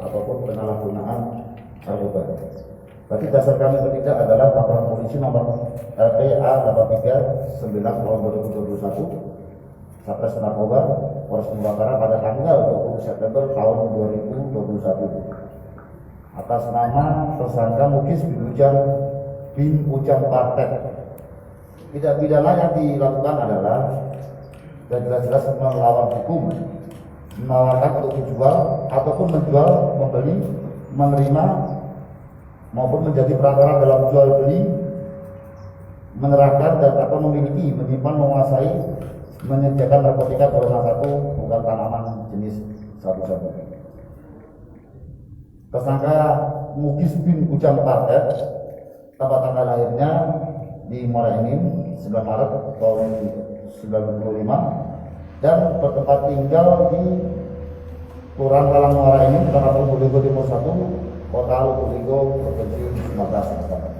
ataupun penyalahgunaan narkoba. Berarti dasar kami bertindak adalah laporan polisi nomor LPA 83/9 tahun 2021 Satres Narkoba Polres Purwakarta pada tanggal 20 September tahun 2021 atas nama tersangka Mukis bin Ujang Partet. Tindak pidana yang dilakukan adalah dan jelas-jelas melawan hukum, menawarkan untuk dijual ataupun menjual, membeli, menerima maupun menjadi perantara dalam jual beli, menyerahkan dan atau memiliki, menyimpan, menguasai, menyediakan narkotika golongan 1 bukan tanaman jenis sabu-sabu. Tersangka Mukis bin Ujang Partet, tempat tanggal lahirnya di Muara Enim 9 Maret tahun 1995 dan bertempat tinggal di Kelurahan Talang Muara Enim, Kecamatan Lubulinggo Timur 1, Kota Lubulinggo, Provinsi Sumatera Selatan.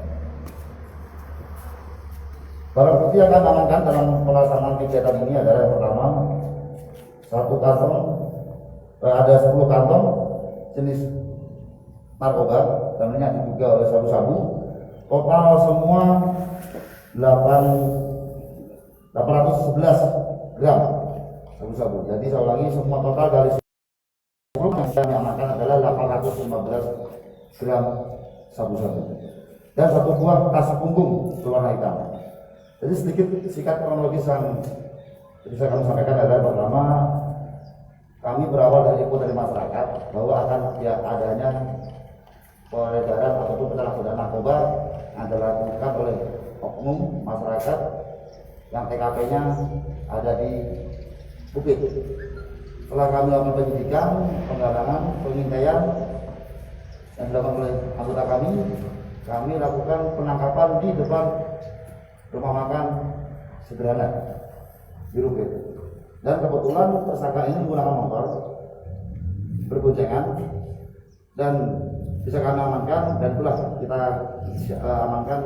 Barang bukti yang akan amankan dalam pelaksanaan kegiatan ini adalah yang pertama, ada 10 kantong jenis narkoba, namanya diduga oleh sabu-sabu. Total semua 811 gram sabu-sabu. Jadi saya ulangi, semua total dari 10 yang kami amankan adalah 815 gram sabu-sabu dan 1 buah tas punggung berwarna hitam. Jadi sedikit singkat kronologis yang bisa kami sampaikan adalah pertama, kami berawal dari info dari masyarakat bahwa akan adanya peredaran ataupun penyalahgunaan narkoba yang dilakukan oleh oknum masyarakat yang TKP-nya ada di Bukit. Setelah kami lakukan penyidikan, penggalangan, pengintaian yang dilakukan oleh anggota kami lakukan penangkapan di depan rumah makan sederhana di Bukit. Dan kebetulan tersangka ini menggunakan motor berboncengan dan bisa kami amankan, dan itulah kita amankan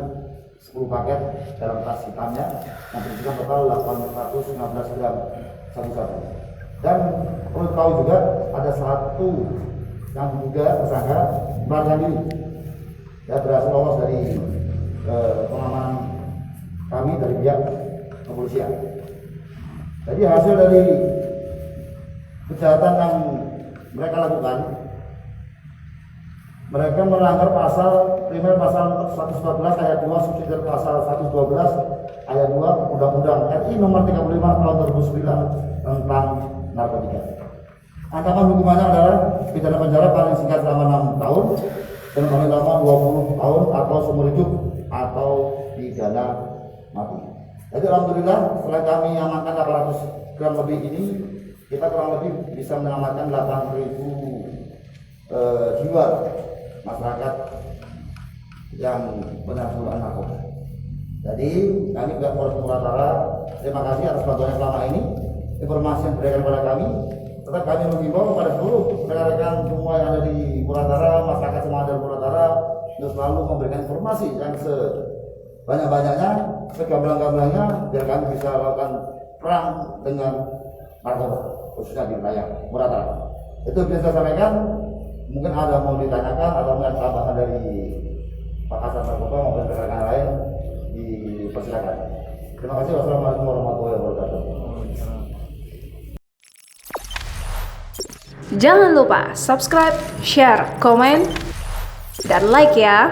10 paket dalam tas hitamnya yang berisikan total 815 gram sabu-sabu. Dan perlu tahu juga ada satu yang diduga tersangka melarikan diri, ya, berhasil lolos dari pengamanan kami dari pihak kepolisian. Jadi hasil dari kejahatan yang mereka lakukan, mereka melanggar pasal 114 ayat 2 subsidi pasal 112 ayat 2 Undang-Undang RI nomor 35 tahun 2009 tentang narkotika. Ancaman hukumannya adalah pidana penjara paling singkat selama 6 tahun dan paling lama 20 tahun atau seumur hidup atau pidana mati. Jadi alhamdulillah setelah kami amankan 800 gram lebih ini, kita kurang lebih bisa menyelamatkan 8.000 jiwa masyarakat yang penyalahgunaan narkoba. Jadi kami pihak Polres Purwakarta terima kasih atas bantuan selama ini, informasi yang diberikan kepada kami. Tetap kami menghimbau kepada seluruh rekan-rekan semua yang ada di Purwakarta, masyarakat semua ada di Purwakarta, untuk selalu memberikan informasi yang sebanyak-banyaknya, segamblang-gamblangnya, biar kami bisa melakukan perang dengan narkoba, khususnya di wilayah Purwakarta. Itu bisa saya sampaikan. Mungkin ada mau ditanyakan atau melihat tambahan dari Pak Kasat Narkoba maupun rekan-rekan lain, dipersilakan. Terima kasih. Wassalamualaikum warahmatullahi wabarakatuh. Jangan lupa subscribe, share, komen, dan like ya.